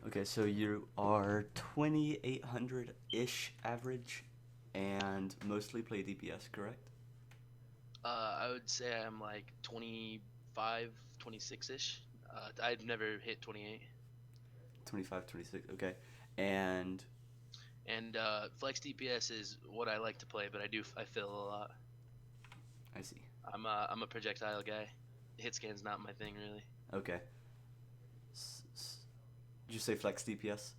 Okay, so you are 2,800-ish average and mostly play DPS, correct? I would say I'm like 25, 26-ish. I've never hit 28. 25, 26. Okay. And And Flex DPS is what I like to play, but I fail a lot. I see. I'm a projectile guy. Hit scan's not my thing really. Okay. Did you say flex DPS?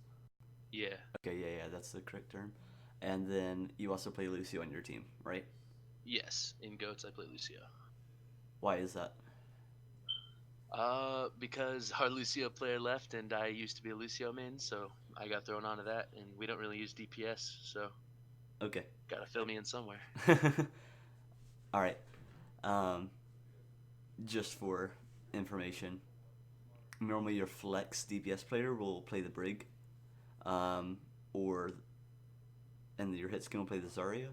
Yeah. Okay, yeah, yeah, that's the correct term. And then you also play Lucio on your team, right? Yes. In goats I play Lucio. Why is that? Because our Lucio player left, and I used to be a Lucio main, so I got thrown onto that, and we don't really use DPS, so Okay. gotta fill me in somewhere. All right. Um, just for information, normally your flex DPS player will play the Brig, um, or and your hit skin will play the Zarya.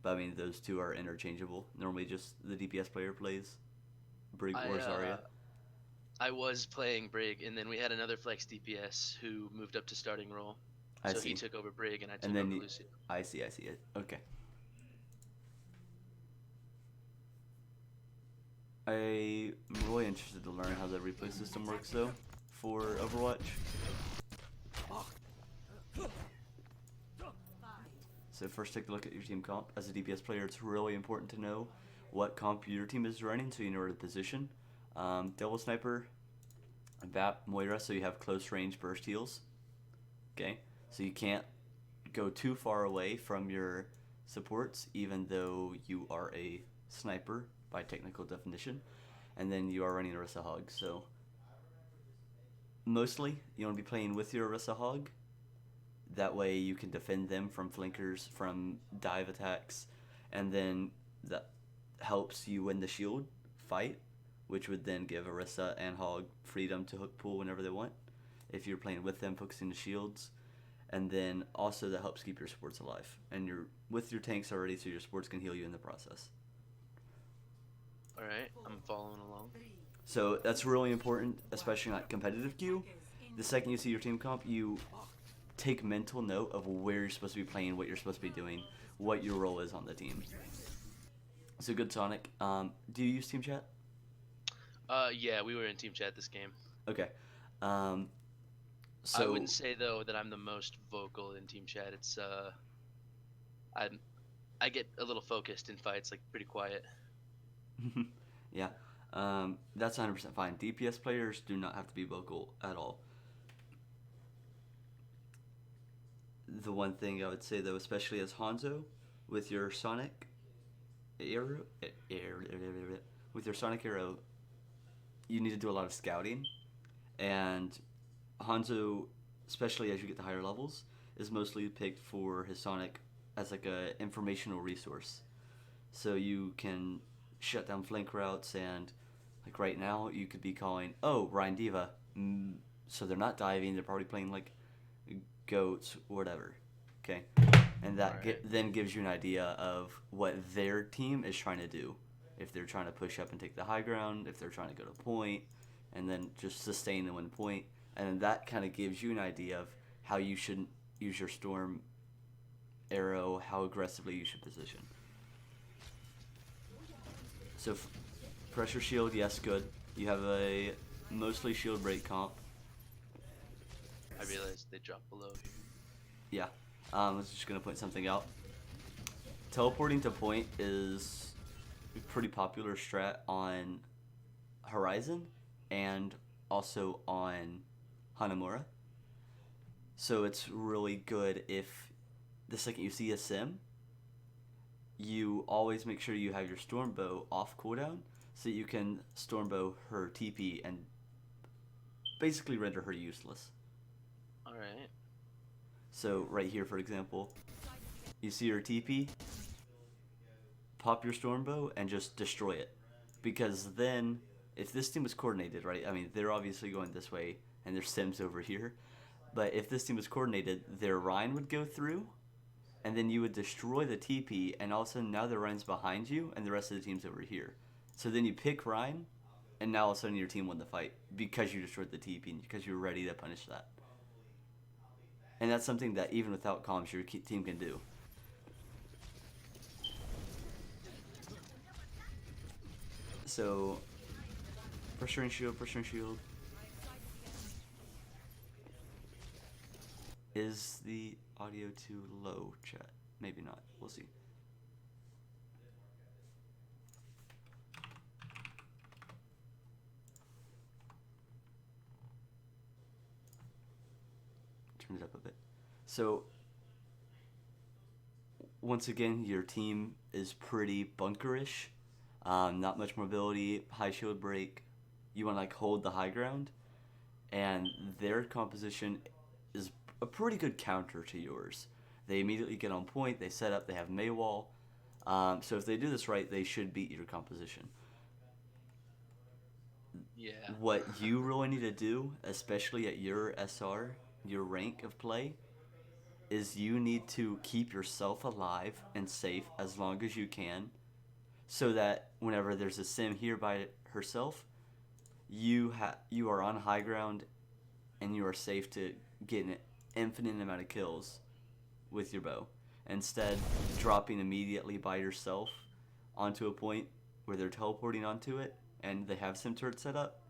But I mean, those two are interchangeable. Normally, just the DPS player plays Brig I or uh Zarya. I was playing Brig, and then we had another Flex DPS who moved up to starting role, I so he see. took over Brig, and I And took then over Lucio. I see, I see it. Okay. I'm really interested to learn how the replay system works, though, for Overwatch. So first, take a look at your team comp. As a DPS player, it's really important to know what comp your team is running, so you know where to position. Devil Sniper, Bat, Moira, so you have close range burst heals. Okay, so you can't go too far away from your supports, even though you are a sniper by technical definition. And then you are running Orisa Hog, so mostly you want to be playing with your Orisa Hog. That way you can defend them from flankers, from dive attacks, and then that helps you win the shield fight, which would then give Orisa and Hog freedom to hook pull whenever they want. If you're playing with them, focusing the shields, and then also that helps keep your supports alive. And you're with your tanks already, so your supports can heal you in the process. All right, I'm following along. So that's really important, especially in like competitive queue. The second you see your team comp, you take mental note of where you're supposed to be playing, what you're supposed to be doing, what your role is on the team. So good, Sonic. Do you use Team Chat? Yeah, we were in team chat this game. Okay. Um, I wouldn't so say though that I'm the most vocal in team chat. I'm I get a little focused in fights, like pretty quiet. yeah, that's 100% fine. DPS players do not have to be vocal at all. The one thing I would say though, especially as Hanzo, with your Sonic arrow, with your Sonic arrow, you need to do a lot of scouting, and Hanzo, especially as you get to higher levels, is mostly picked for his Sonic as like a informational resource. So you can shut down flank routes, and like right now you could be calling, oh, Ryan Diva. So they're not diving, they're probably playing like goats or whatever. Okay? And All that right. then gives you an idea of what their team is trying to do. If they're trying to push up and take the high ground, if they're trying to go to point, and then just sustain the one point, and then that kind of gives you an idea of how you should use your storm arrow, how aggressively you should position. So pressure shield, yes, good. You have a mostly shield break comp. I realized they dropped below here. Yeah, I was just gonna point something out. Teleporting to point is a pretty popular strat on Horizon and also on Hanamura. So it's really good if the second you see a sim, you always make sure you have your Stormbow off cooldown so you can Stormbow her TP and basically render her useless. All right. So right here, for example, you see her TP, pop your Stormbow and just destroy it. Because then, if this team was coordinated, right? I mean, they're obviously going this way and there's Sims over here. But if this team was coordinated, their Rhine would go through, and then you would destroy the TP, and all of a sudden now the Rhine's behind you, and the rest of the team's over here. So then you pick Rhine, and now all of a sudden your team won the fight because you destroyed the TP and because you were ready to punish that. And that's something that even without comms, your team can do. So, pressuring shield. Is the audio too low, chat? Maybe not. We'll see. Turn it up a bit. So, once again, your team is pretty bunkerish. Not much mobility, high shield break. You want to like hold the high ground, and their composition is a pretty good counter to yours. They immediately get on point. They set up. They have Maywall. So if they do this right, they should beat your composition. Yeah. What you really need to do, especially at your SR, your rank of play, is you need to keep yourself alive and safe as long as you can, so that whenever there's a sim here by herself, you are on high ground and you are safe to get an infinite amount of kills with your bow. Instead, dropping immediately by yourself onto a point where they're teleporting onto it and they have sim turret set up.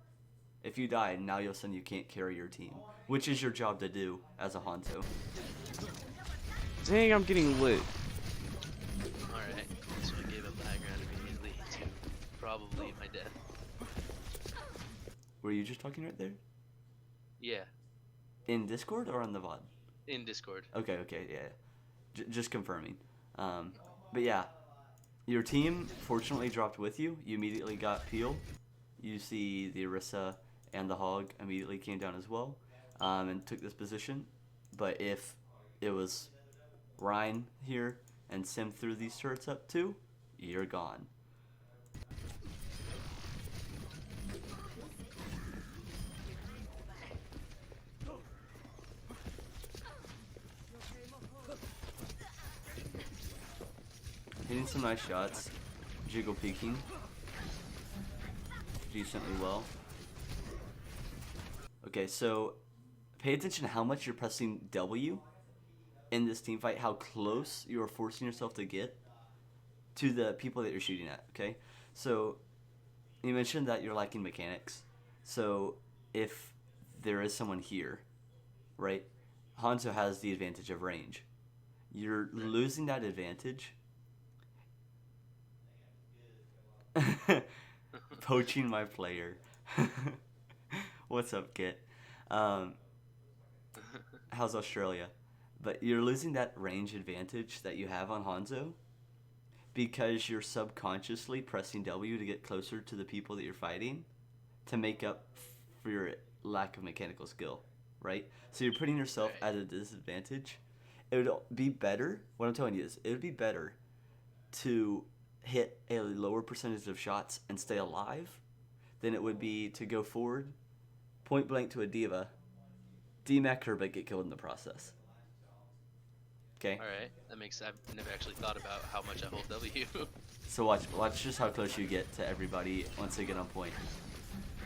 If you die, now you'll suddenly you can't carry your team, which is your job to do as a Hanzo. Dang, I'm getting lit. Alright, so I gave up the high ground immediately to probably my death. Were you just talking right there? Yeah, In Discord or on the VOD? in Discord. Okay, yeah. Just confirming. But yeah, your team fortunately dropped with you. You immediately got Peel. You see the Orisa and the Hog immediately came down as well, and took this position. But if it was Ryan here and Sim threw these turrets up too, you're gone. Hitting some nice shots. Jiggle peeking decently well. Okay, so pay attention to how much you're pressing W in this team fight, how close you are forcing yourself to get to the people that you're shooting at, okay? So you mentioned that you're lacking mechanics. So if there is someone here, right, Hanzo has the advantage of range. You're losing that advantage. Poaching my player. What's up, Kit? How's Australia? But you're losing that range advantage that you have on Hanzo because you're subconsciously pressing W to get closer to the people that you're fighting to make up for your lack of mechanical skill, right? So you're putting yourself at a disadvantage. It would be better, what I'm telling you is, it would be better to hit a lower percentage of shots and stay alive than it would be to go forward, point blank to a diva, DMAC her but get killed in the process. Okay? Alright, that makes I've never actually thought about how much I hold W. So watch just how close you get to everybody once they get on point.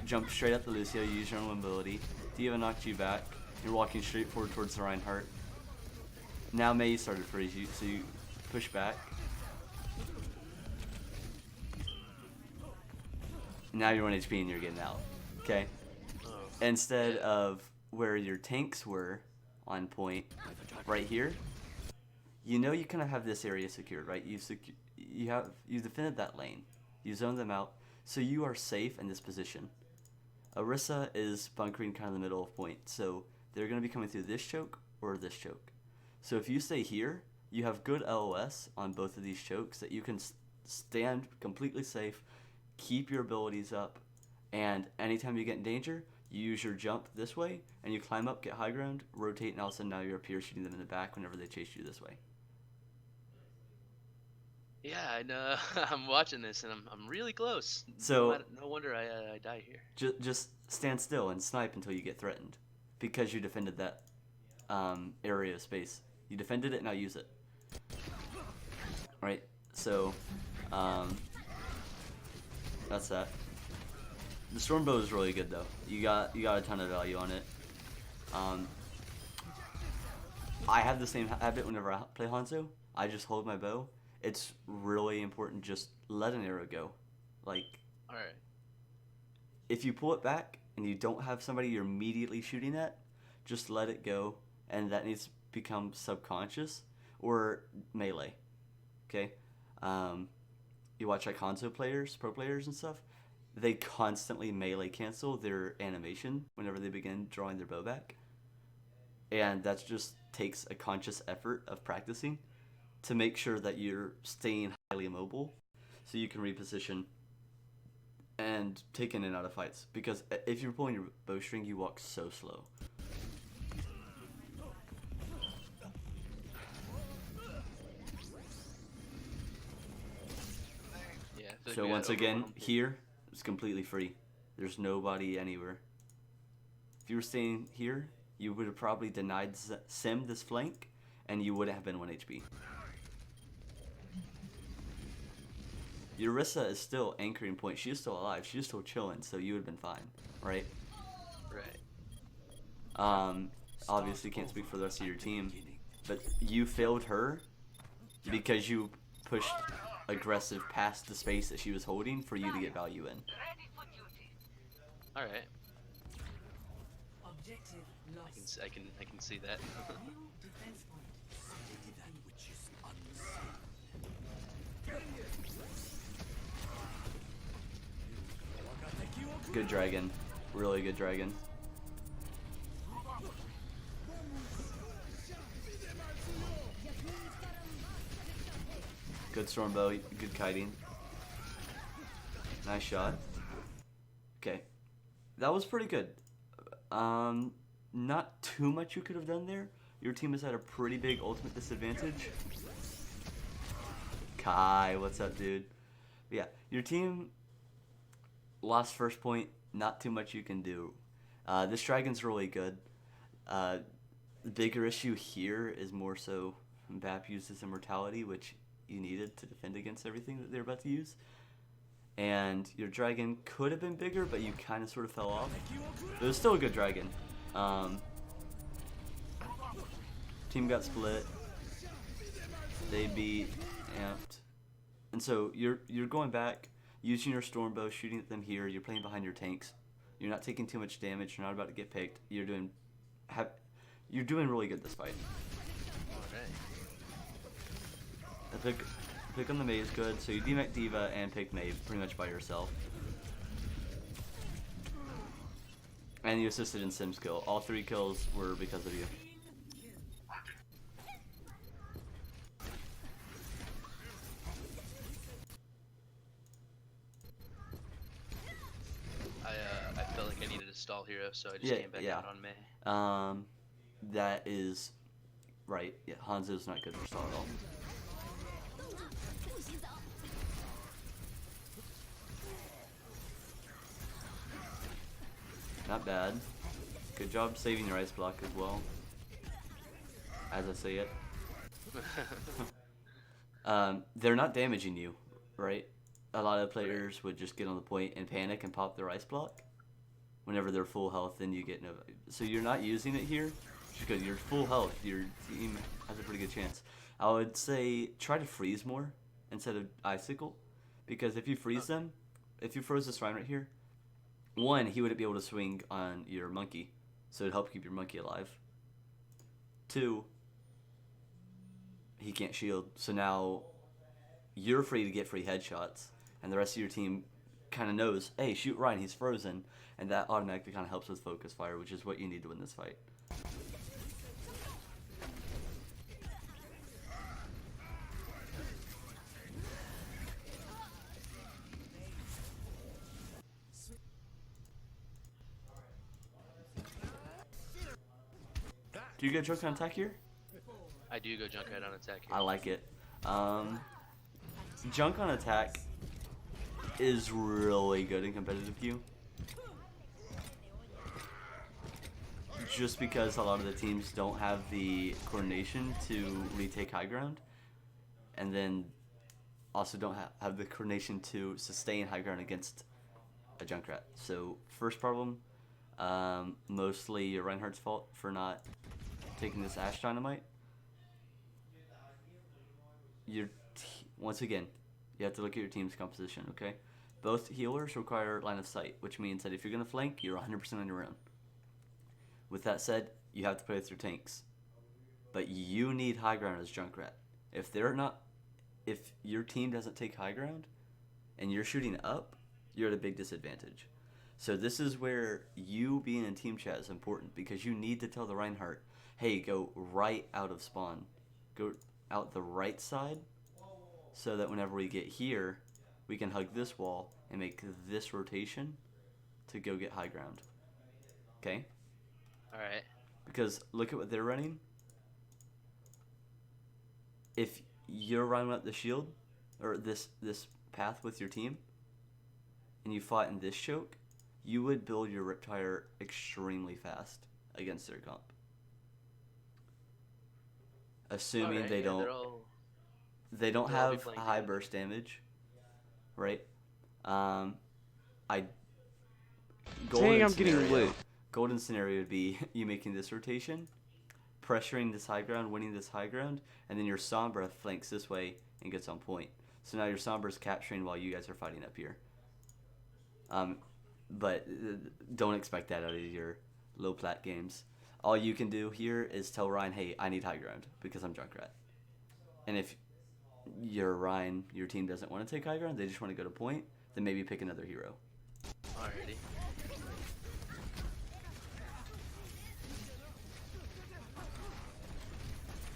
Jump straight up the Lucio, use your own mobility. Diva knocked you back. You're walking straight forward towards the Reinhardt. Now Mei started to freeze you, so you push back. Now you're 1 HP and you're getting out, okay? Oh. Instead of where your tanks were on point, right here, you know you kind of have this area secured, right? You defended that lane, you zoned them out, so you are safe in this position. Orisa is bunkering kind of the middle of point, so they're going to be coming through this choke or this choke. So if you stay here, you have good LOS on both of these chokes that you can stand completely safe, keep your abilities up, and anytime you get in danger, you use your jump this way, and you climb up, get high ground, rotate, and all of a sudden now you're up here shooting them in the back whenever they chase you this way. Yeah, I know. I'm watching this and I'm really close. So no wonder I die here. just stand still and snipe until you get threatened, because you defended that area of space. You defended it, now use it. Right? So that's that. The Stormbow is really good though. You got a ton of value on it. I have the same habit whenever I play Hanzo. I just hold my bow. It's really important. Just let an arrow go. Like, All right. if you pull it back and you don't have somebody you're immediately shooting at, just let it go, and that needs to become subconscious or melee. Okay, you watch like Hanzo players, pro players, and stuff. They constantly melee cancel their animation whenever they begin drawing their bow back, and that just takes a conscious effort of practicing to make sure that you're staying highly immobile, so you can reposition and take in and out of fights. Because if you're pulling your bowstring, you walk so slow. Yeah. I feel like So we got once again, overwhelmed here. here it's completely free. There's nobody anywhere. If you were staying here, you would have probably denied Sim this flank, and you wouldn't have been 1 HP. Urissa is still anchoring point. She is still alive. She's still chilling, so you would have been fine, right? Right. Obviously can't speak for the rest of your team, but you failed her because you pushed aggressive past the space that she was holding for you to get value in. All right. Objective lost. I can see that. New defense point. Good dragon. Really good dragon. Good Stormbow, good kiting. Nice shot. Okay. That was pretty good. Not too much you could have done there. Your team has had a pretty big ultimate disadvantage. Kai, what's up, dude? But yeah, your team lost first point. Not too much you can do. This dragon's really good. The bigger issue here is more so Bap uses immortality, which you needed to defend against everything that they're about to use. And your dragon could have been bigger, but you kind of sort of fell off. But it was still a good dragon. Team got split. They beat Amped. And so you're going back, using your Stormbow, shooting at them here. You're playing behind your tanks. You're not taking too much damage. You're not about to get picked. You're doing really good this fight. Alright. The pick on the Mei is good, so you demech Diva and pick Mei pretty much by yourself. And you assisted in Sim's kill. All 3 kills were because of you. I felt like I needed a stall hero, so I just came back out on Mei. That is right. Yeah, Hanzo's not good for stall at all. Not bad. Good job saving your ice block as well. As I say it. They're not damaging you, right? A lot of players would just get on the point and panic and pop their ice block. Whenever they're full health, then you get no. So you're not using it here, just because you're full health. Your team has a pretty good chance. I would say try to freeze more instead of icicle, because if you freeze them, if you froze this Ryan right here, one, he wouldn't be able to swing on your monkey, so it'd help keep your monkey alive. 2, he can't shield, so now you're free to get free headshots, and the rest of your team kind of knows, hey, shoot Ryan, he's frozen, and that automatically kind of helps with focus fire, which is what you need to win this fight. Do you get Junkrat on attack here? I do go Junkrat on attack here. I like it. Junk on attack is really good in competitive queue. Just because a lot of the teams don't have the coordination to retake high ground, and then also don't have the coordination to sustain high ground against a Junkrat. So first problem, mostly Reinhardt's fault for not taking this Ash Dynamite, once again, you have to look at your team's composition, okay? Both healers require line of sight, which means that if you're going to flank, you're 100% on your own. With that said, you have to play with your tanks. But you need high ground as Junkrat. If your team doesn't take high ground and you're shooting up, you're at a big disadvantage. So this is where you being in team chat is important, because you need to tell the Reinhardt, hey, go right out of spawn. Go out the right side, so that whenever we get here, we can hug this wall and make this rotation to go get high ground. Okay? Alright. Because look at what they're running. If you're running up the shield, or this path with your team, and you fought in this choke, you would build your Riptire extremely fast against their comp. Assuming they don't they'll have be high together. burst damage, right? Dang, I'm getting lit. Golden scenario would be you making this rotation, pressuring this high ground, winning this high ground, and then your Sombra flanks this way and gets on point. So now your Sombra's capturing while you guys are fighting up here. But don't expect that out of your low plat games. All you can do here is tell Ryan, hey, I need high ground because I'm Junkrat. And if your Ryan, your team doesn't want to take high ground, they just want to go to point, then maybe pick another hero. Alrighty.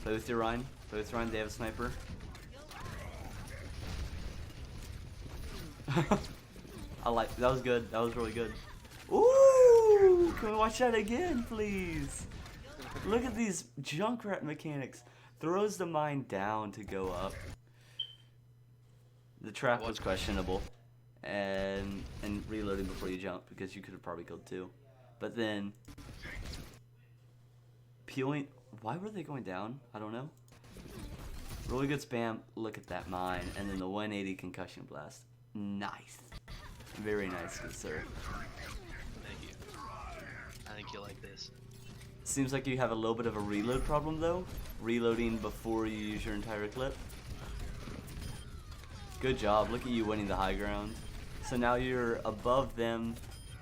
Play with your Ryan. Play with Ryan. They have a sniper. I like that. Was good. That was really good. Ooh! Can we watch that again, please? Look at these Junkrat mechanics. Throws the mine down to go up. The trap was questionable, and reloading before you jump, because you could have probably killed two. But then peeling. Why were they going down? I don't know. Really good spam. Look at that mine, and then the 180 concussion blast. Nice. Very nice, good sir. Thank you. I think you'll like this. Seems like you have a little bit of a reload problem, though. Reloading before you use your entire clip. Good job. Look at you winning the high ground. So now you're above them,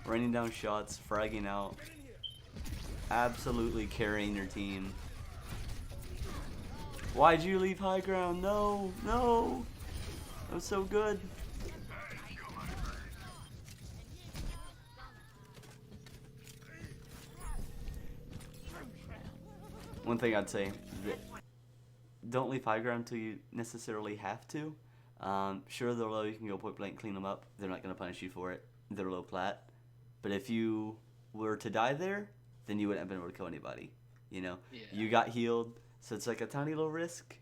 raining down shots, fragging out. Absolutely carrying your team. Why'd you leave high ground? No, no. That was so good. One thing I'd say, don't leave high ground until you necessarily have to. Sure, they're low, you can go point blank, clean them up. They're not going to punish you for it. They're low plat. But if you were to die there, then you wouldn't have been able to kill anybody. You know? Yeah. You got healed, so it's like a tiny little risk.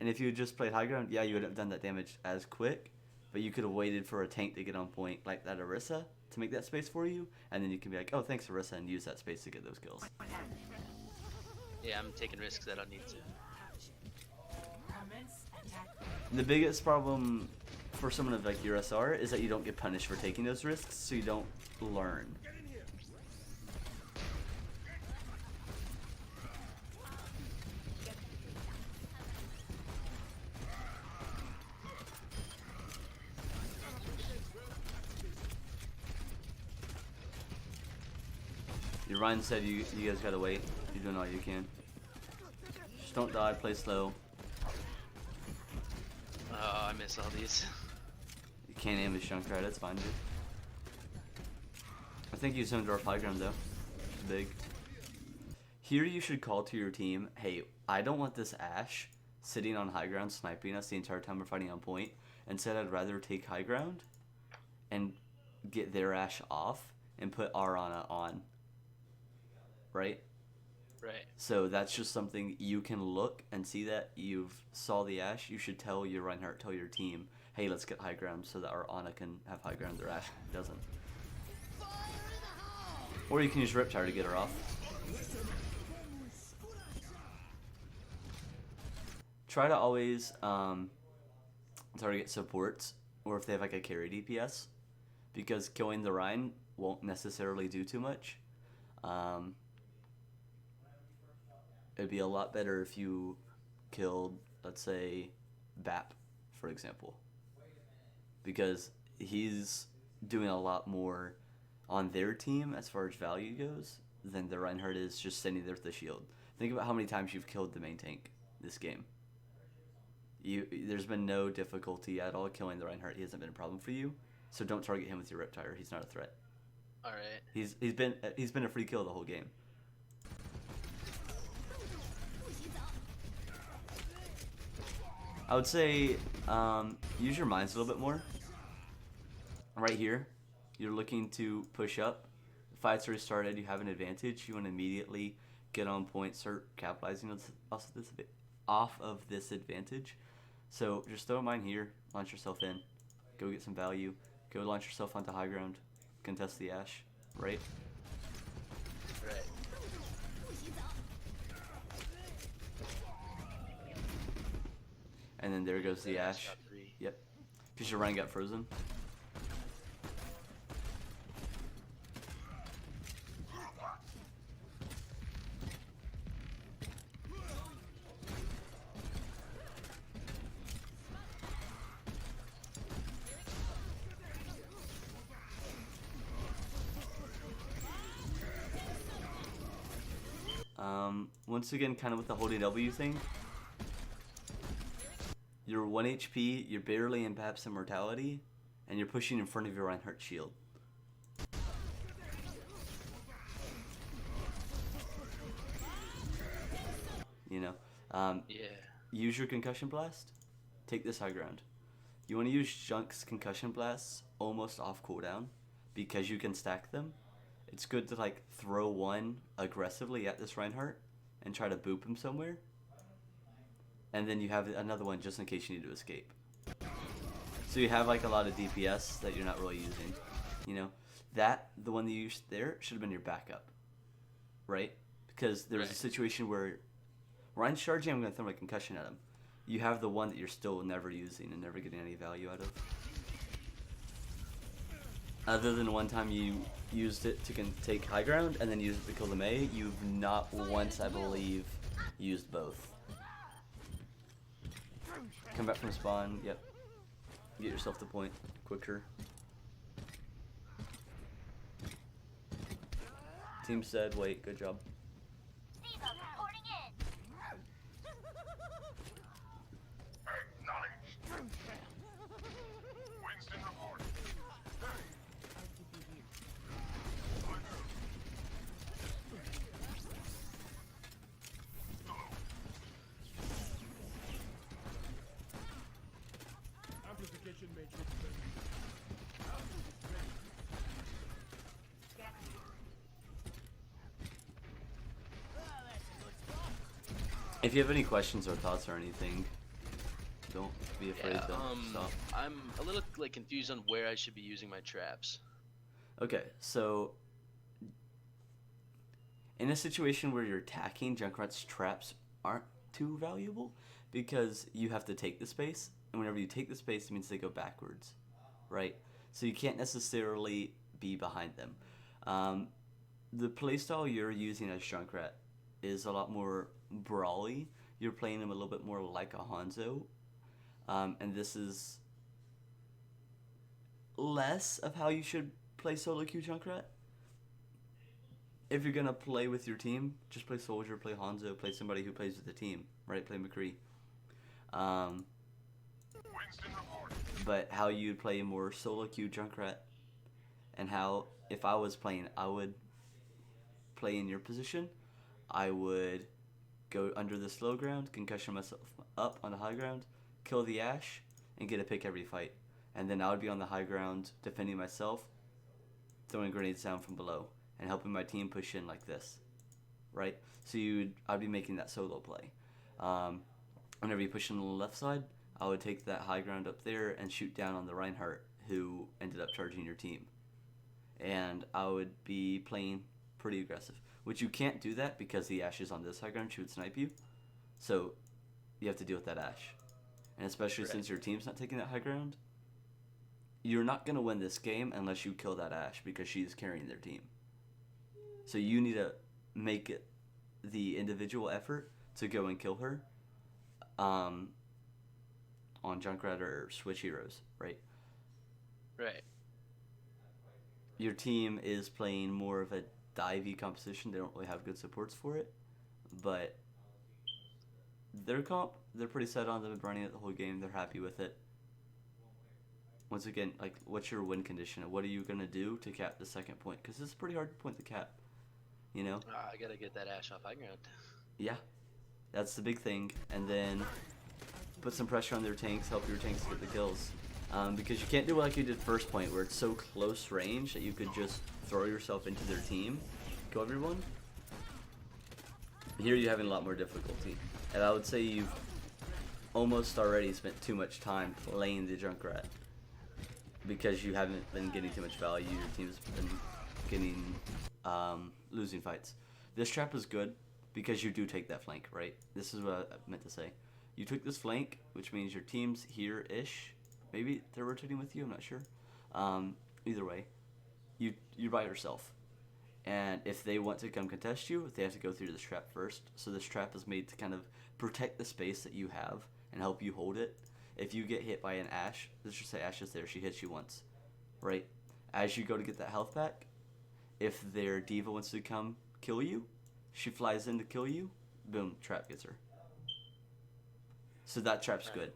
And if you had just played high ground, yeah, you wouldn't have done that damage as quick. But you could have waited for a tank to get on point like that Orisa to make that space for you. And then you can be like, oh, thanks Orisa, and use that space to get those kills. Yeah, I'm taking risks that I don't need to. Commence attack. The biggest problem for someone of like your SR is that you don't get punished for taking those risks, so you don't learn. Your Ryan said you guys gotta wait. You're doing all you can. Just don't die, play slow. Oh, I miss all these. You can't aim with Junkrat, that's fine, dude. I think you zoned our high ground though. It's big. Here you should call to your team, hey, I don't want this Ashe sitting on high ground sniping us the entire time we're fighting on point. Instead, I'd rather take high ground and get their Ashe off and put our Ana on. Right? Right. So that's just something you can look and see that you've saw the Ashe. You should tell your Reinhardt, tell your team, hey, let's get high ground so that our Ana can have high ground, their Ashe doesn't. Or you can use Riptire to get her off. Try to always target supports, or if they have like a carry DPS, because killing the Rhine won't necessarily do too much. It'd be a lot better if you killed, let's say, Bap, for example. Because he's doing a lot more on their team as far as value goes than the Reinhardt is just standing there with the shield. Think about how many times you've killed the main tank this game. There's been no difficulty at all killing the Reinhardt. He hasn't been a problem for you, so don't target him with your Riptire. He's not a threat. All right. He's been a free kill the whole game. I would say use your minds a little bit more. Right here, you're looking to push up. The fight's already started. You have an advantage. You want to immediately get on point, start capitalizing off of this advantage. So just throw a mine here, launch yourself in, go get some value, go launch yourself onto high ground, contest the Ashe, right? Right. And then there goes the Ashe. Got 3. Yep. Because your Rein got frozen. Once again, kind of with the holding W thing, you're 1 HP, you're barely in Bab's Immortality, and you're pushing in front of your Reinhardt shield. You know, Yeah. use your Concussion Blast, take this high ground. You want to use Junk's Concussion Blasts almost off cooldown, because you can stack them. It's good to like throw one aggressively at this Reinhardt and try to boop him somewhere. And then you have another one just in case you need to escape. So you have like a lot of DPS that you're not really using. You know, the one that you used there should have been your backup. Right? Because there was a situation where Ryan's charging, I'm going to throw my concussion at him. You have the one that you're still never using and never getting any value out of. Other than one time you used it to take high ground and then used it to kill the Mei, you've not once, I believe, used both. Come back from spawn, yep. Get yourself to point quicker. Team said, wait, good job. If you have any questions or thoughts or anything, don't be afraid to stop. I'm a little like confused on where I should be using my traps. Okay, so in a situation where you're attacking, Junkrat's traps aren't too valuable because you have to take the space, and whenever you take the space, it means they go backwards, right? So you can't necessarily be behind them. The playstyle you're using as Junkrat is a lot more brawly. You're playing him a little bit more like a Hanzo, and this is less of how you should play solo queue Junkrat. If you're gonna play with your team, just play Soldier, play Hanzo, play somebody who plays with the team, right? Play McCree. But how you'd play more solo queue Junkrat, and how if I was playing, I would play in your position. I would go under this low ground, concussion myself up on the high ground, kill the Ashe, and get a pick every fight. And then I would be on the high ground defending myself, throwing grenades down from below, and helping my team push in like this, right? So I'd be making that solo play. Whenever you push in on the left side, I would take that high ground up there and shoot down on the Reinhardt who ended up charging your team. And I would be playing pretty aggressive. Which you can't do that because the Ashe is on this high ground, she would snipe you. So you have to deal with that Ashe. And especially since your team's not taking that high ground, you're not going to win this game unless you kill that Ashe because she's carrying their team. So you need to make it the individual effort to go and kill her on Junkrat or Switch Heroes, right? Right. Your team is playing more of a divey composition. They don't really have good supports for it, but their comp, they're pretty set on. They've been running it the whole game. They're happy with it. Once again, like, what's your win condition? What are you going to do to cap the second point? Because it's a pretty hard point to cap, you know? I gotta get that Ash off high ground. Yeah, that's the big thing. And then put some pressure on their tanks, help your tanks get the kills. Because you can't do it like you did first point, where it's so close range that you could just throw yourself into their team, kill everyone. Here you're having a lot more difficulty. And I would say you've almost already spent too much time playing the Junkrat. Because you haven't been getting too much value, your team's been getting losing fights. This trap is good because you do take that flank, right? This is what I meant to say. You took this flank, which means your team's here-ish. Maybe they're rotating with you, I'm not sure. Either way, you're by yourself. And if they want to come contest you, they have to go through this trap first. So this trap is made to kind of protect the space that you have and help you hold it. If you get hit by an Ashe, let's just say Ashe is there, she hits you once, right? As you go to get that health back, if their diva wants to come kill you, she flies in to kill you, boom, trap gets her. So that trap's good.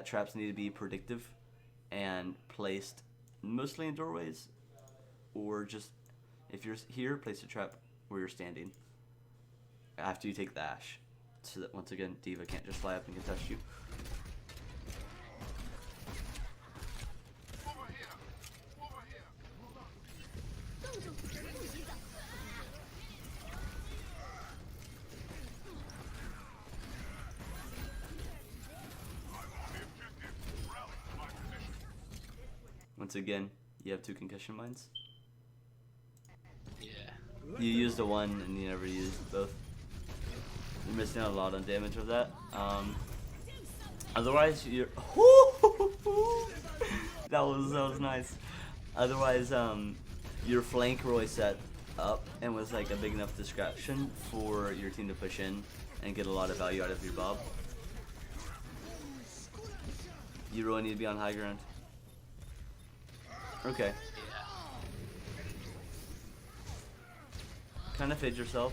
Traps need to be predictive and placed mostly in doorways, or just, if you're here, place a trap where you're standing after you take the Ashe, so that once again, diva can't just fly up and contest you. Once again, you have 2 concussion mines. Yeah. You used the one and you never used both. You're missing out a lot on damage of that. Otherwise, you're that was nice. Otherwise, your flank really set up and was like a big enough distraction for your team to push in and get a lot of value out of your bob. You really need to be on high ground. Okay. Kind of fade yourself.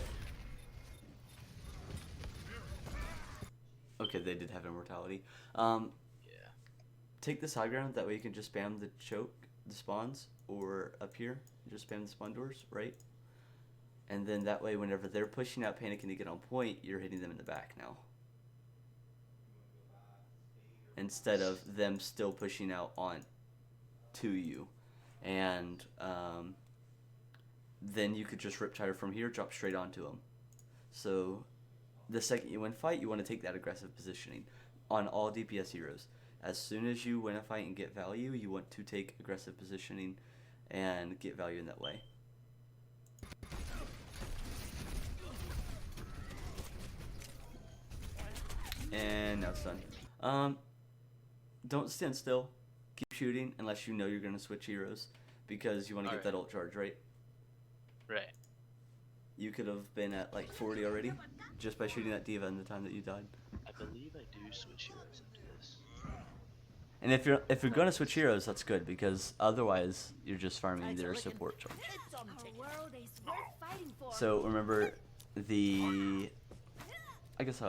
Okay, they did have immortality. Yeah. Take this high ground, that way you can just spam the choke, the spawns, or up here, just spam the spawn doors, right? And then that way, whenever they're pushing out, panicking to get on point, you're hitting them in the back now. Instead of them still pushing out on to you. And then you could just riptire from here, drop straight onto them. So the second you win fight, you want to take that aggressive positioning on all DPS heroes. As soon as you win a fight and get value, you want to take aggressive positioning and get value in that way. And now it's done. Don't stand still. Keep shooting unless you know you're going to switch heroes, because you want to get that ult charge, right? Right. You could have been at like 40 already just by shooting that diva in the time that you died. I believe I do switch heroes after this. And if you're going to switch heroes, that's good, because otherwise you're just farming their support charge. So remember I guess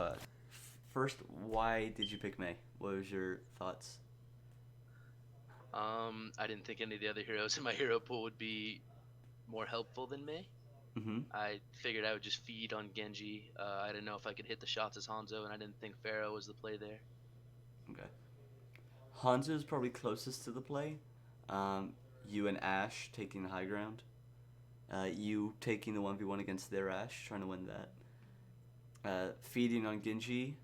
first, why did you pick Mei? What was your thoughts? I didn't think any of the other heroes in my hero pool would be more helpful than Mei. Mm-hmm. I figured I would just feed on Genji. I didn't know if I could hit the shots as Hanzo, and I didn't think Pharaoh was the play there. Okay. Hanzo is probably closest to the play. You and Ashe taking the high ground. You taking the 1v1 against their Ashe, trying to win that. Feeding on Genji.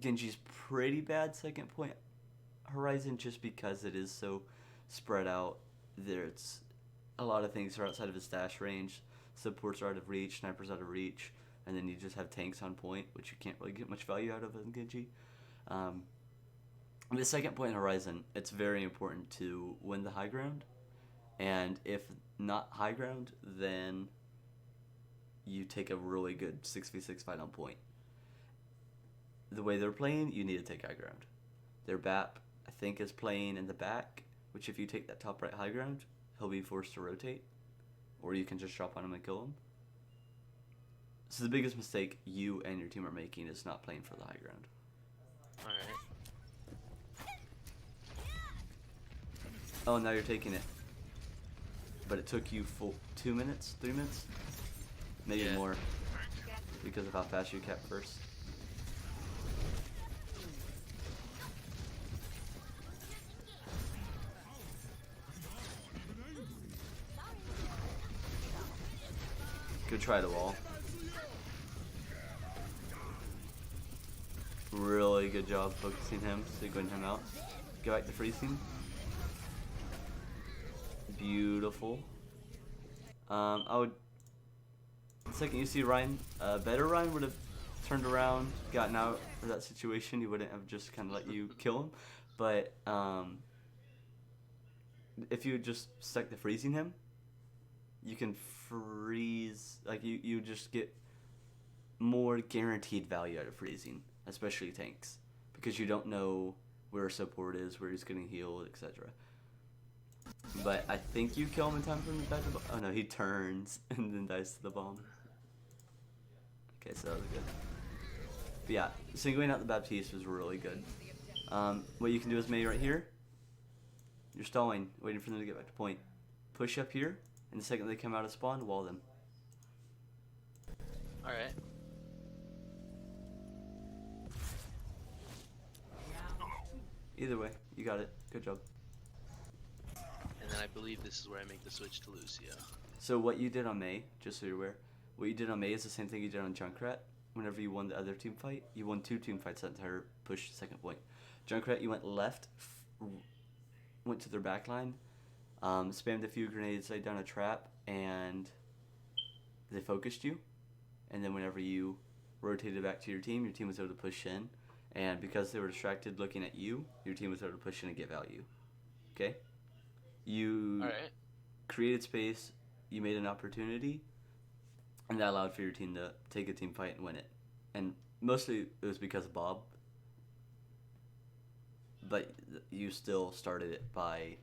Genji's pretty bad second point horizon just because it is so spread out. There's a lot of things are outside of his dash range. Supports are out of reach, snipers out of reach, and then you just have tanks on point, which you can't really get much value out of in Genji. The second point horizon, it's very important to win the high ground, and if not high ground, then you take a really good 6v6 fight on point. The way they're playing, you need to take high ground. Their BAP, I think, is playing in the back, which if you take that top right high ground, he'll be forced to rotate, or you can just drop on him and kill him. So the biggest mistake you and your team are making is not playing for the high ground. Alright. Oh, now you're taking it. But it took you full 2 minutes, 3 minutes? Maybe more, because of how fast you kept first. Good try to wall. Really good job focusing him, signaling him out. Go back to freezing. Beautiful. I would. The second you see Ryan, better Ryan would have turned around, gotten out of that situation. He wouldn't have just kind of let you kill him. But if you just stuck to freezing him, you can freeze. Like you just get more guaranteed value out of freezing, especially tanks, because you don't know where support is, where he's getting healed, etc. But I think you kill him in time for him to die to the bomb. Oh no, he turns and then dies to the bomb. Okay, so that was good. But yeah, singling out the Baptiste was really good. What you can do is May right here. You're stalling, waiting for them to get back to point. Push up here, and the second they come out of spawn, wall them. Alright. Either way, you got it. Good job. And then I believe this is where I make the switch to Lucio. So what you did on May, just so you're aware, what you did on May is the same thing you did on Junkrat. Whenever you won the other team fight, you won 2 team fights that entire push second point. Junkrat, you went left, went to their back line, spammed a few grenades, laid down a trap, and they focused you. And then whenever you rotated back to your team was able to push in. And because they were distracted looking at you, your team was able to push in and get value. Okay? You created space, you made an opportunity, and that allowed for your team to take a team fight and win it. And mostly it was because of Bob, but you still started it by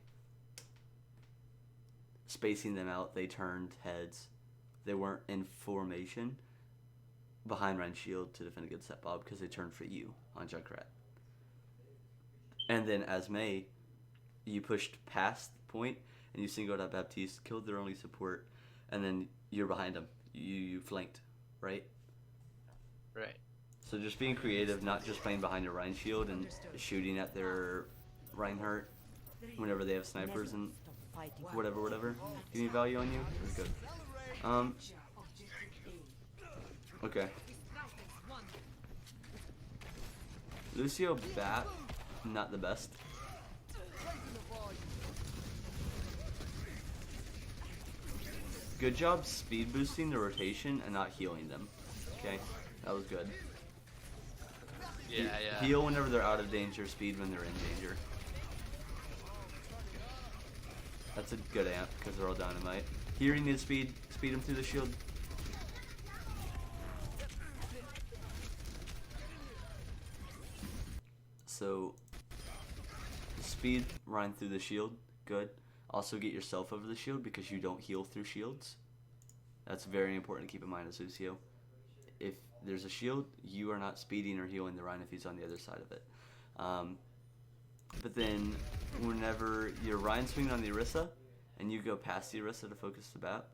spacing them out. They turned heads. They weren't in formation behind Ryan's shield to defend against that Bob because they turned for you on Junkrat. And then as May, you pushed past the point and you singled out Baptiste, killed their only support, and then you're behind them. You flanked, right? Right. So just being creative, not just playing behind your Ryan shield and shooting at their Reinhardt whenever they have snipers and whatever. Give me value on you. That's good. Okay. Lucio bat, not the best. Good job speed boosting the rotation and not healing them. Okay, that was good. Yeah. Heal whenever they're out of danger, speed when they're in danger. That's a good amp because they're all dynamite. Here you need to speed them through the shield. So, speed Ryan through the shield, good. Also get yourself over the shield because you don't heal through shields. That's very important to keep in mind as Lucio. If there's a shield, you are not speeding or healing the Ryan if he's on the other side of it. But then, whenever you're Ryan swinging on the Orisa, and you go past the Orisa to focus the BAP,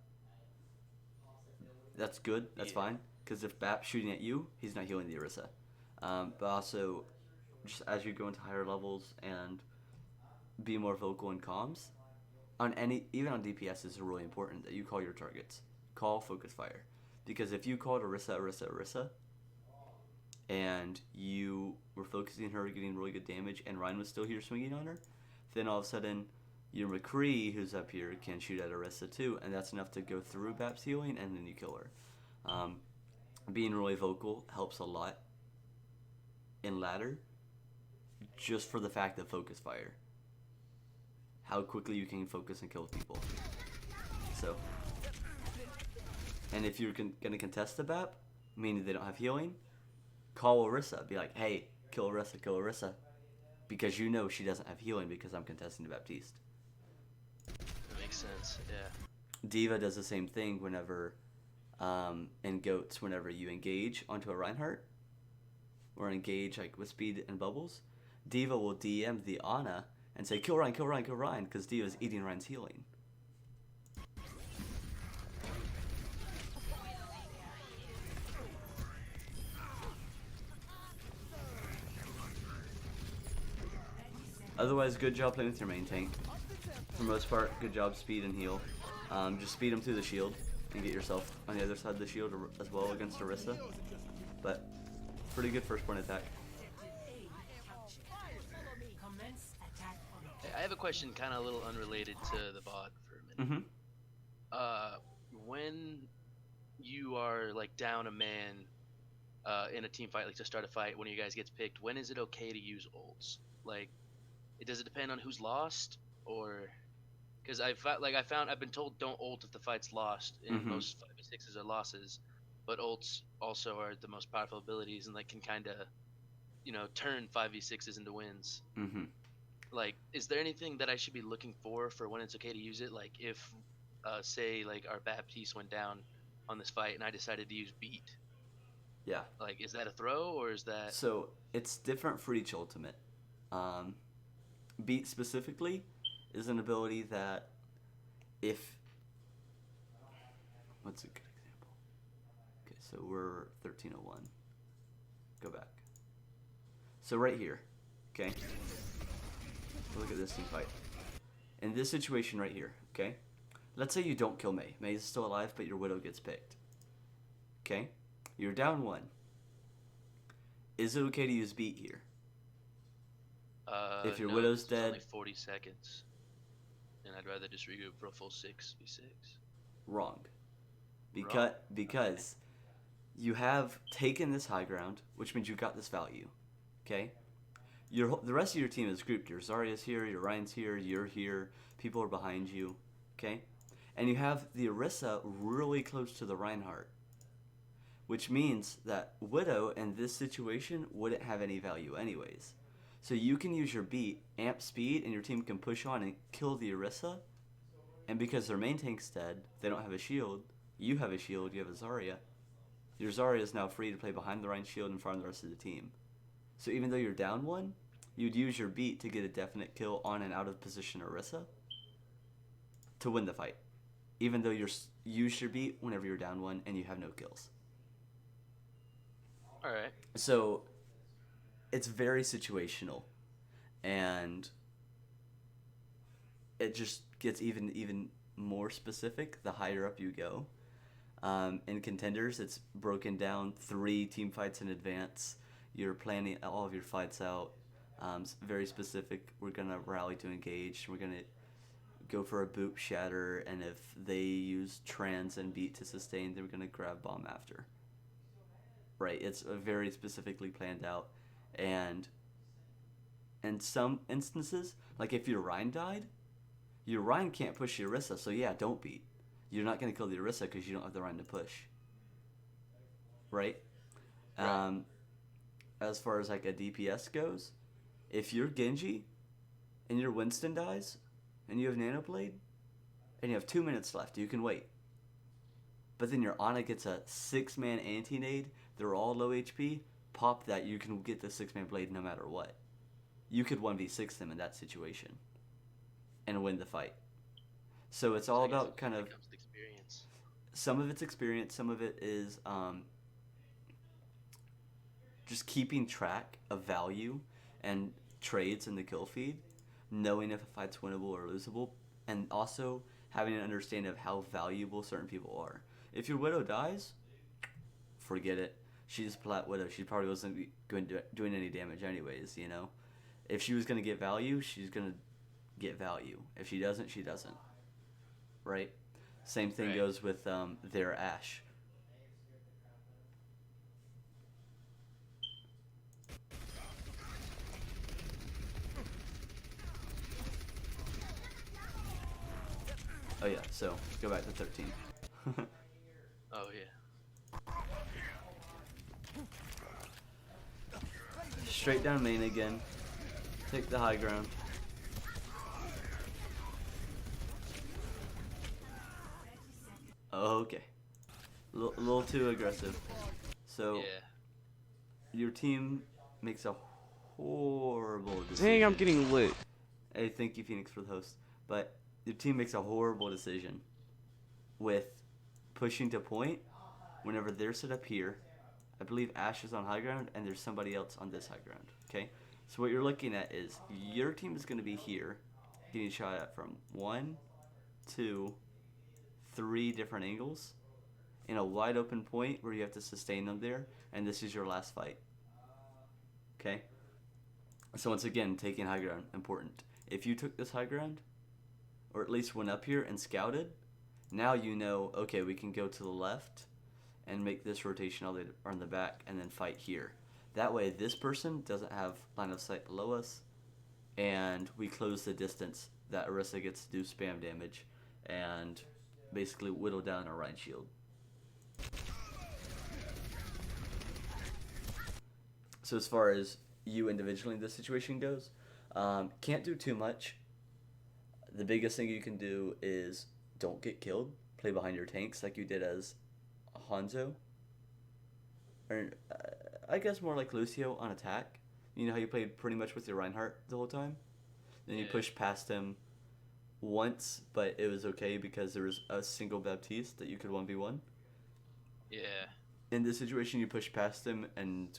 that's good, that's fine. Because if BAP's shooting at you, he's not healing the Orisa. But also, just as you go into higher levels and be more vocal in comms, even on DPS is really important that you call your targets. Call focus fire. Because if you called Orisa, and you were focusing her, getting really good damage, and Ryan was still here swinging on her, then all of a sudden your McCree, who's up here, can shoot at Orisa too, and that's enough to go through BAP's healing, and then you kill her. Being really vocal helps a lot in ladder, just for the fact of focus fire. How quickly you can focus and kill people. So, And if you're gonna contest the BAP, meaning they don't have healing, call Orisa. Be like, hey, kill Orisa. Because you know she doesn't have healing because I'm contesting the Baptiste. That makes sense, yeah. D.Va does the same thing whenever, in GOATs, whenever you engage onto a Reinhardt, or engage like with speed and bubbles, D.Va will DM the Ana and say, kill Rein, because D.Va's eating Rein's healing. Otherwise, good job playing with your main tank. For the most part, good job speed and heal. Just speed them through the shield and get yourself on the other side of the shield as well against Orisa. But pretty good first point attack. Hey, I have a question, kind of a little unrelated to the bot for a minute. When you are like down a man in a team fight, like to start a fight, one of you guys gets picked, when is it okay to use ults? Like, does it depend on who's lost, or because I've been told don't ult if the fight's lost, and most 5v6s are losses, but ults also are the most powerful abilities and like can kind of, turn 5v6s into wins. Like, is there anything that I should be looking for when it's okay to use it? Like, if say like our Baptiste went down on this fight and I decided to use beat. Yeah. Like, is that a throw or is that? So it's different for each ultimate. Beat specifically is an ability that what's a good example? Okay, so we're 1301. Go back. So right here, okay? Look at this team fight. In this situation right here, okay? Let's say you don't kill Mei. Mei is still alive, but your Widow gets picked. Okay? You're down 1. Is it okay to use beat here? If your Widow's dead, only 40 seconds, and I'd rather just regroup for a full 6v6. Wrong. Because you have taken this high ground, which means you got this value. Okay? The rest of your team is grouped. Your Zarya's here, your Ryan's here, you're here, people are behind you. Okay? And you have the Orisa really close to the Reinhardt, which means that Widow in this situation wouldn't have any value anyways. So you can use your beat, amp speed, and your team can push on and kill the Orisa. And because their main tank's dead, they don't have a shield. You have a shield, you have a Zarya. Your Zarya is now free to play behind the Rhine shield and farm the rest of the team. So even though you're down 1, you'd use your beat to get a definite kill on an out of position Orisa to win the fight. Even though you use your beat whenever you're down 1 and you have no kills. Alright. So it's very situational, and it just gets even more specific the higher up you go. In contenders, it's broken down 3 team fights in advance. You're planning all of your fights out. It's very specific. We're gonna rally to engage. We're gonna go for a boop shatter, and if they use trans and beat to sustain, they're gonna grab bomb after. Right? It's very specifically planned out. And in some instances, like if your Rhine died, your Rhine can't push your Orisa, so yeah, don't beat. You're not going to kill the Orisa because you don't have the Rhine to push. Right? As far as like a DPS goes, if you're Genji and your Winston dies and you have Nanoblade and you have 2 minutes left, you can wait. But then your Ana gets a 6-man anti-nade, they're all low HP, pop that, you can get the 6-man blade no matter what. You could 1v6 them in that situation and win the fight. So it's all about kind of experience. Some of it's experience, some of it is just keeping track of value and trades in the kill feed, knowing if a fight's winnable or losable, and also having an understanding of how valuable certain people are. If your Widow dies, forget it. She's plat Widow. She probably wasn't doing any damage anyways, you know? If she was going to get value, she's going to get value. If she doesn't, she doesn't. Right? Same thing goes with their Ashe. Oh yeah, so go back to 13. Oh yeah. Straight down main again. Take the high ground. Okay. Little too aggressive. So Yeah. your team makes a horrible decision. Dang, I'm getting lit. Hey, thank you, Phoenix, for the host. But your team makes a horrible decision with pushing to point whenever they're set up here. I believe Ash is on high ground, and there's somebody else on this high ground. Okay? So what you're looking at is your team is going to be here, getting shot at from 1, 2, 3 different angles in a wide open point where you have to sustain them there, and this is your last fight. Okay? So once again, taking high ground, important. If you took this high ground, or at least went up here and scouted, now you know, okay, we can go to the left and make this rotation all the way on the back and then fight here. That way this person doesn't have line of sight below us, and we close the distance that Orisa gets to do spam damage and basically whittle down our Rhine shield. So as far as you individually in this situation goes, can't do too much. The biggest thing you can do is don't get killed. Play behind your tanks like you did as Hanzo. Or I guess more like Lucio on attack. You know how you played pretty much with your Reinhardt the whole time? Then you pushed past him once, but it was okay because there was a single Baptiste that you could 1v1. Yeah. In this situation, you push past him, and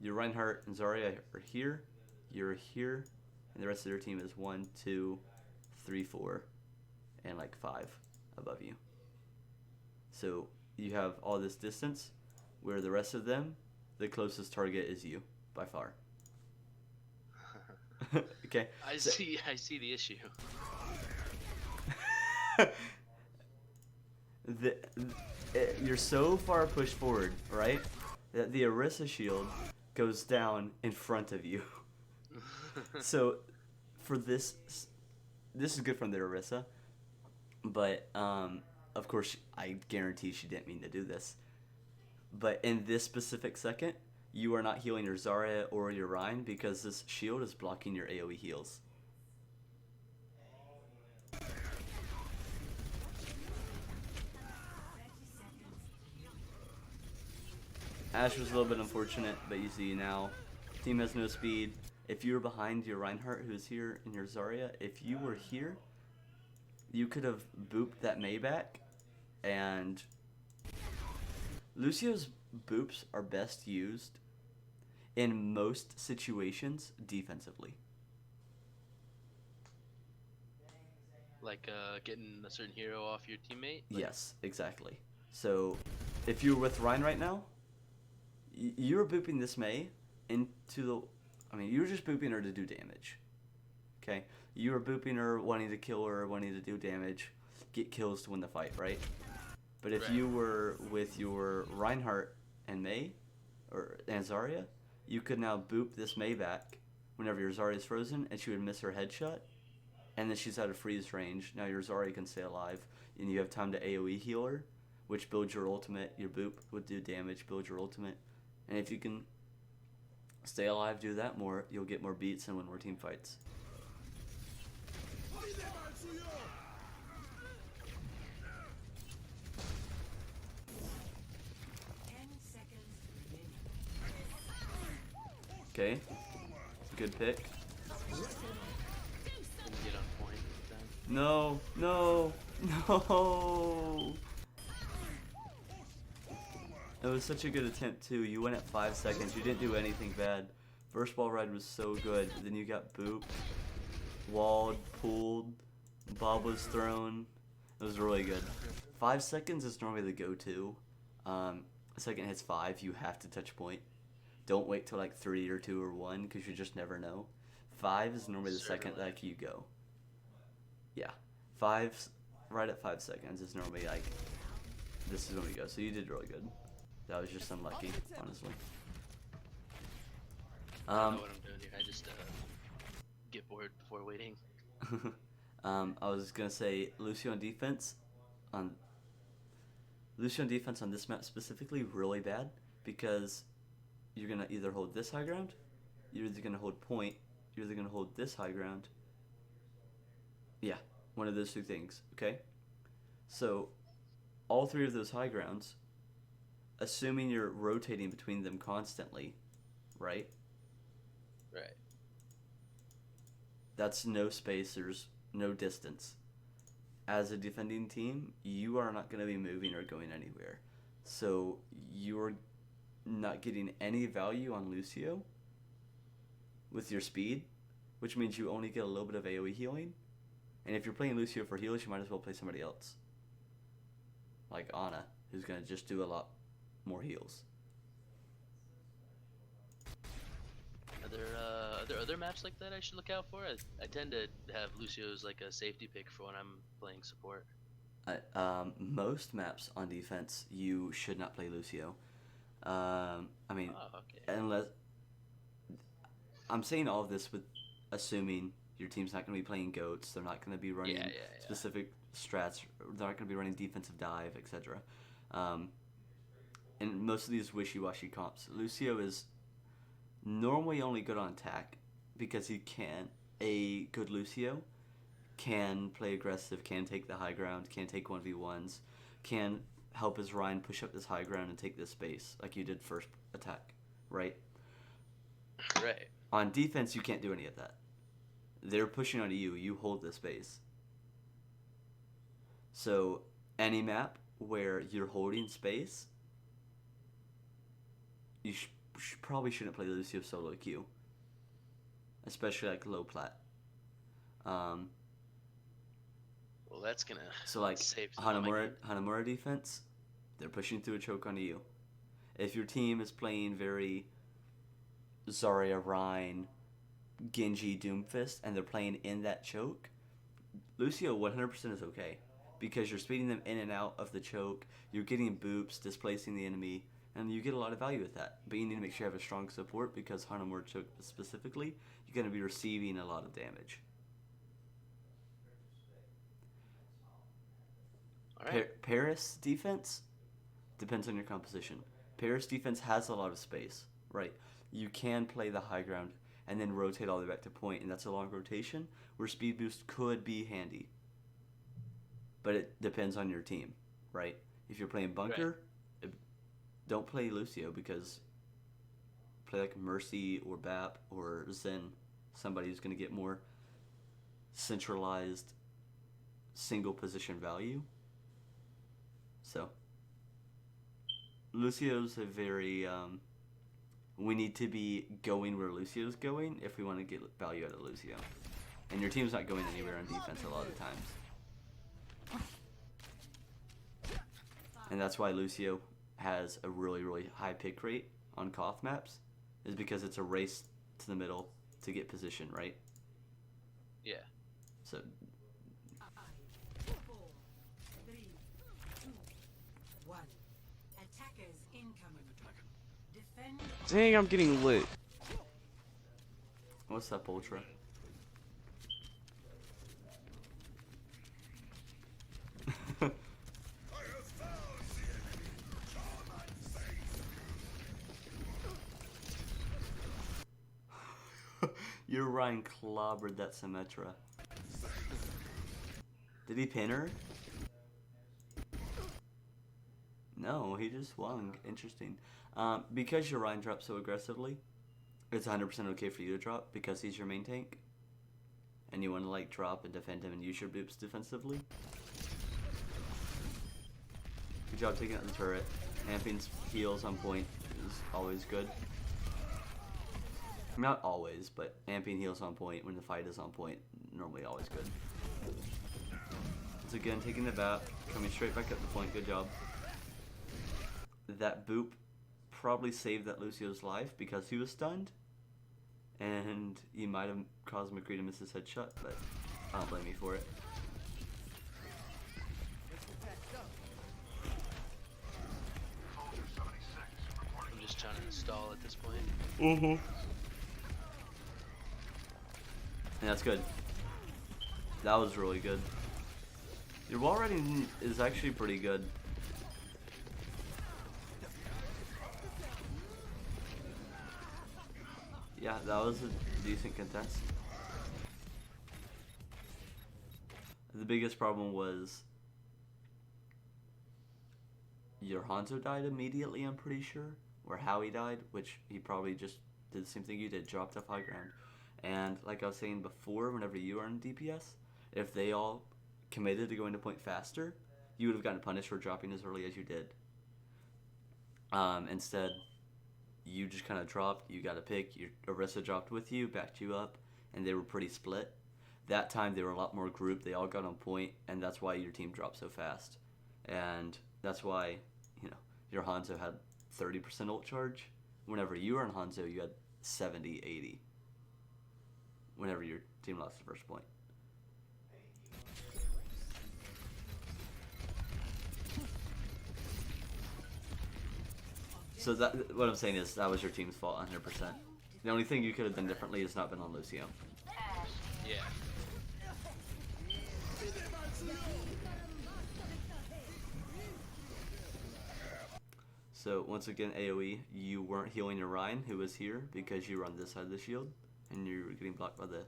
your Reinhardt and Zarya are here, you're here, and the rest of their team is 1, 2, 3, 4, and like 5 above you. So you have all this distance where the rest of them, the closest target is you by far. Okay. I see the issue. You're so far pushed forward, right, that the Orisa shield goes down in front of you. So for this is good from the Orisa, but of course I guarantee she didn't mean to do this. But in this specific second, you are not healing your Zarya or your Rhine because this shield is blocking your AoE heals. Ash was a little bit unfortunate, but you see now, team has no speed. If you were behind your Reinhardt, who's here, and your Zarya, if you were here, you could have booped that Mei back, and Lucio's boops are best used in most situations defensively. Like getting a certain hero off your teammate? Like... Yes, exactly. So if you're with Rhine right now, you're booping this Mei into the... I mean, you're just booping her to do damage. Okay? You were booping her, wanting to kill her, wanting to do damage, get kills to win the fight, right? But if you were with your Reinhardt and Mei, and Zarya, you could now boop this Mei back whenever your Zarya is frozen, and she would miss her headshot, and then she's out of freeze range. Now your Zarya can stay alive, and you have time to AoE heal her, which builds your ultimate. Your boop would do damage, build your ultimate. And if you can stay alive, do that more, you'll get more beats and win more team fights. Okay, good pick. Didn't get on point this time. No, no, no. It was such a good attempt too. You went at 5 seconds. You didn't do anything bad. First ball ride was so good. Then you got booped, walled, pulled, Bob was thrown. It was really good. 5 seconds is normally the go-to. Second hits 5, you have to touch point. Don't wait till like 3 or 2 or 1 because you just never know. 5 is normally the second that you go. Yeah, 5, right at 5 seconds is normally like, this is when we go. So you did really good. That was just unlucky, honestly. I don't know what I'm doing here. I just get bored before waiting. I was gonna say Lucio on defense. Lucio on defense on this map specifically really bad because you're gonna either hold this high ground, you're either gonna hold point, you're either gonna hold this high ground. Yeah, one of those two things. Okay, so all three of those high grounds, assuming you're rotating between them constantly, right? Right. That's no space, there's no distance. As a defending team, you are not going to be moving or going anywhere. So you're not getting any value on Lucio with your speed, which means you only get a little bit of AoE healing. And if you're playing Lucio for heals, you might as well play somebody else. Like Ana, who's going to just do a lot more heals. Are there other maps like that I should look out for? I tend to have Lucio as like a safety pick for when I'm playing support. Most maps on defense, you should not play Lucio. I mean, unless... I'm saying all of this with assuming your team's not going to be playing goats, they're not going to be running specific strats, they're not going to be running defensive dive, etc. And most of these wishy-washy comps. Lucio is normally only good on attack because he can. A good Lucio can play aggressive, can take the high ground, can take 1v1s, can help his Ryan push up this high ground and take this space like you did first attack, right? Right. On defense, you can't do any of that. They're pushing onto you. You hold the space. So any map where you're holding space, you probably shouldn't play Lucio solo queue, especially like low plat. Well, that's gonna so like save Hanamura defense, they're pushing through a choke onto you. If your team is playing very Zarya, Rhine, Genji, Doomfist, and they're playing in that choke, Lucio 100% is okay because you're speeding them in and out of the choke. You're getting boops, displacing the enemy. And you get a lot of value with that. But you need to make sure you have a strong support because Hanamura choke specifically, you're going to be receiving a lot of damage. All right. Paris defense depends on your composition. Paris defense has a lot of space, right? You can play the high ground and then rotate all the way back to point, and that's a long rotation where speed boost could be handy. But it depends on your team, right? If you're playing bunker... Right. Don't play Lucio because play like Mercy or Bap or Zen, somebody who's going to get more centralized single position value. So Lucio's a very we need to be going where Lucio's going if we want to get value out of Lucio. And your team's not going anywhere on defense a lot of times. And that's why Lucio has a really, really high pick rate on Koth maps, is because it's a race to the middle to get position, right? Yeah. So... 5, 4, 3, 2, 1. Attackers incoming. Defend. Dang, I'm getting lit. What's up, Ultra? Your Ryan clobbered that Symmetra. Did he pin her? No, he just swung. Interesting. Because your Ryan drops so aggressively, it's 100% okay for you to drop because he's your main tank. And you want to like drop and defend him and use your boops defensively. Good job taking out the turret. Amping's heals on point is always good. Not always, but amping heals on point when the fight is on point, normally always good. So again, taking the bat, coming straight back up the point, good job. That boop probably saved that Lucio's life because he was stunned. And he might have caused McCree to miss his headshot, but I don't blame you for it. I'm just trying to install at this point. Mm-hmm. And that's good. That was really good. Your wall riding is actually pretty good. yeah, that was a decent contest. The biggest problem was your Hanzo died immediately, I'm pretty sure, or how he died, which he probably just did the same thing you did, dropped off high ground. And like I was saying before, whenever you are in DPS, if they all committed to going to point faster, you would have gotten punished for dropping as early as you did. Instead, you just kind of dropped, you got a pick, your Orisa dropped with you, backed you up, and they were pretty split. That time they were a lot more grouped, they all got on point, and that's why your team dropped so fast. And that's why, your Hanzo had 30% ult charge. Whenever you were in Hanzo, you had 70, 80. Whenever your team lost the first point. So what I'm saying is that was your team's fault 100%. The only thing you could have done differently is not been on Lucio. Yeah. So once again, AoE, you weren't healing your Ryan, who was here, because you were on this side of the shield, and you were getting blocked by the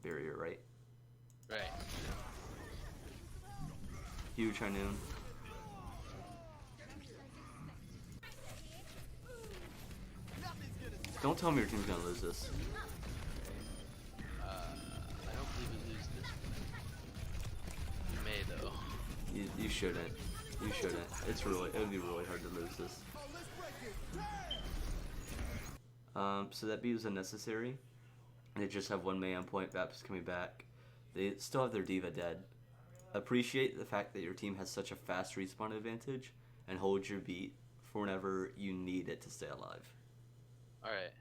barrier, right? Right. Huge high noon. Don't tell me your team's gonna lose this. I don't believe we lose this one. We may though. You shouldn't. You shouldn't. It would be really hard to lose this. So that B was unnecessary. They just have one man on point. Vaps coming back. They still have their diva dead. Appreciate the fact that your team has such a fast respawn advantage and hold your beat for whenever you need it to stay alive. Alright.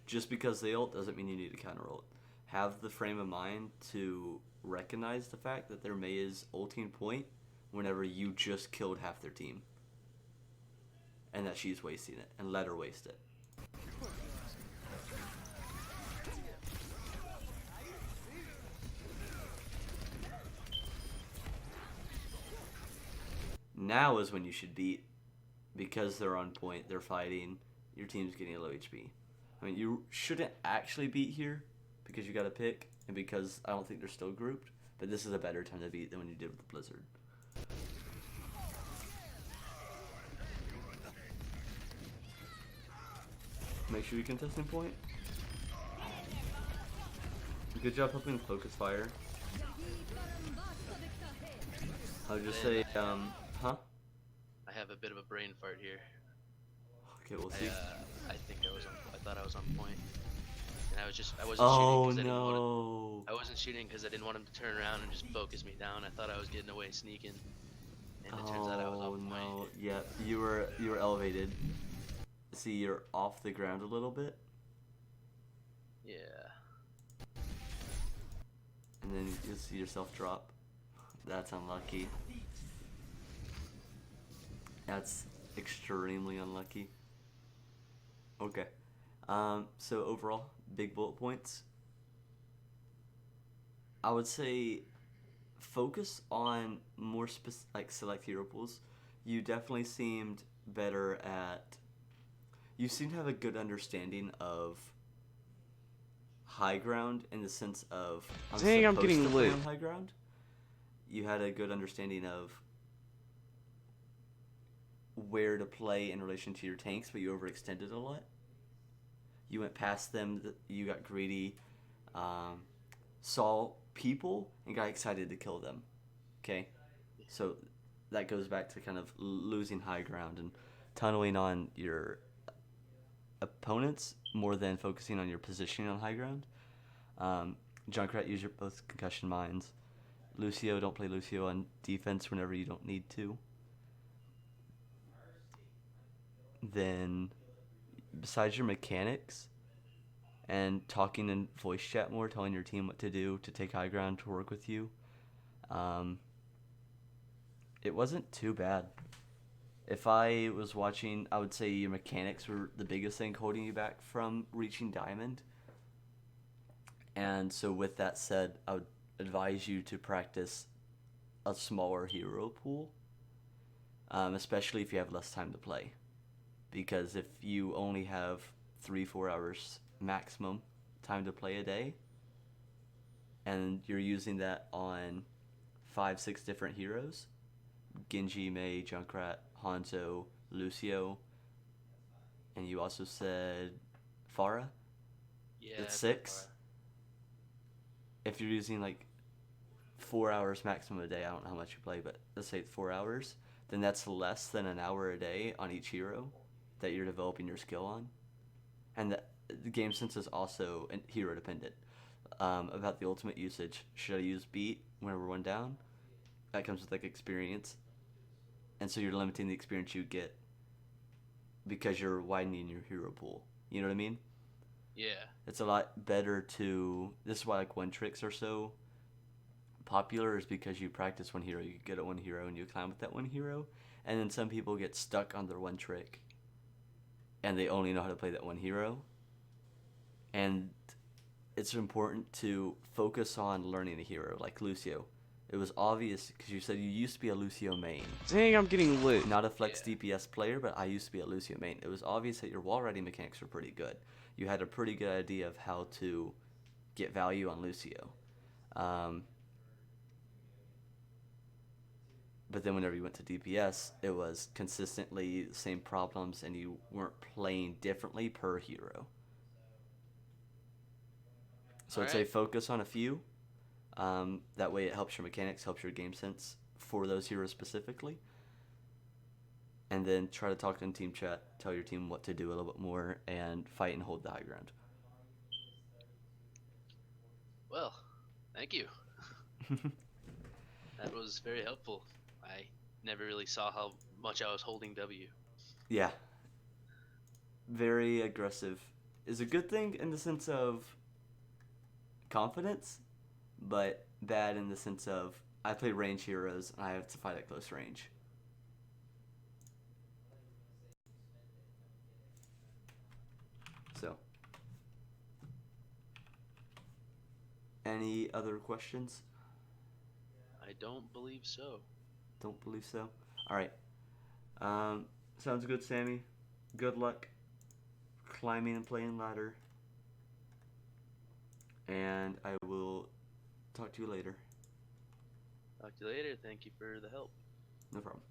Just because they ult doesn't mean you need to counter ult. Have the frame of mind to recognize the fact that their Mei is ulting point whenever you just killed half their team. And that she's wasting it. And let her waste it. Now is when you should beat. Because they're on point, they're fighting, your team's getting a low HP. I mean, you shouldn't actually beat here because you got a pick and because I don't think they're still grouped, but this is a better time to beat than when you did with the Blizzard. Make sure you contesting point. Good job helping with Focus Fire. I would just say, huh? I have a bit of a brain fart here. Okay, we'll see. I think I thought I was on point. And I wasn't Oh shooting no! I wasn't shooting because I didn't want him to turn around and just focus me down. I thought I was getting away sneaking. And it turns out I was on point. Oh no! Yeah, you were elevated. See, you're off the ground a little bit. Yeah. And then you'll see yourself drop. That's unlucky. That's extremely unlucky. Okay. So overall, big bullet points. I would say focus on more select hero pools. You definitely seemed better at... You seem to have a good understanding of high ground in the sense of... Dang, I'm getting supposed to play lit. on high ground. You had a good understanding of where to play in relation to your tanks, but you overextended a lot. You went past them, you got greedy, saw people, and got excited to kill them. Okay? So that goes back to kind of losing high ground and tunneling on your opponents more than focusing on your positioning on high ground. Junkrat, use your both concussion mines. Lucio, don't play Lucio on defense whenever you don't need to. Then, besides your mechanics and talking in voice chat more, telling your team what to do to take high ground to work with you, it wasn't too bad. If I was watching, I would say your mechanics were the biggest thing holding you back from reaching Diamond. And so with that said, I would advise you to practice a smaller hero pool, especially if you have less time to play. Because if you only have 3-4 hours maximum time to play a day, and you're using that on 5-6 different heroes: Genji, Mei, Junkrat, Hanzo, Lucio, and you also said Pharah. Yeah. That's I played 6. Pharah. If you're using like 4 hours maximum a day, I don't know how much you play, but let's say 4 hours, then that's less than an hour a day on each hero that you're developing your skill on. And the game sense is also hero dependent. About the ultimate usage, should I use beat whenever one down? That comes with like experience, and so you're limiting the experience you get because you're widening your hero pool. You know what I mean? Yeah. It's a lot better to. This is why like one tricks are so popular, is because you practice one hero, you get good at one hero, and you climb with that one hero, and then some people get stuck on their one trick, and they only know how to play that one hero, and it's important to focus on learning a hero like Lucio. It was obvious because you said you used to be a Lucio main. Dang, I'm getting lit. Not a Flex Yeah. DPS player, but I used to be a Lucio main. It was obvious that your wall riding mechanics were pretty good. You had a pretty good idea of how to get value on Lucio. But then whenever you went to DPS, it was consistently the same problems, and you weren't playing differently per hero. So I'd say Alright. focus on a few. That way it helps your mechanics, helps your game sense for those heroes specifically. And then try to talk in team chat, tell your team what to do a little bit more, and fight and hold the high ground. Well, thank you. That was very helpful. I never really saw how much I was holding W. Yeah. Very aggressive is a good thing in the sense of confidence, but bad in the sense of I play range heroes and I have to fight at close range. So, any other questions? I don't believe so. Don't believe so. All right. Sounds good, Sammy. Good luck climbing and playing ladder. And I will talk to you later. Talk to you later. Thank you for the help. No problem.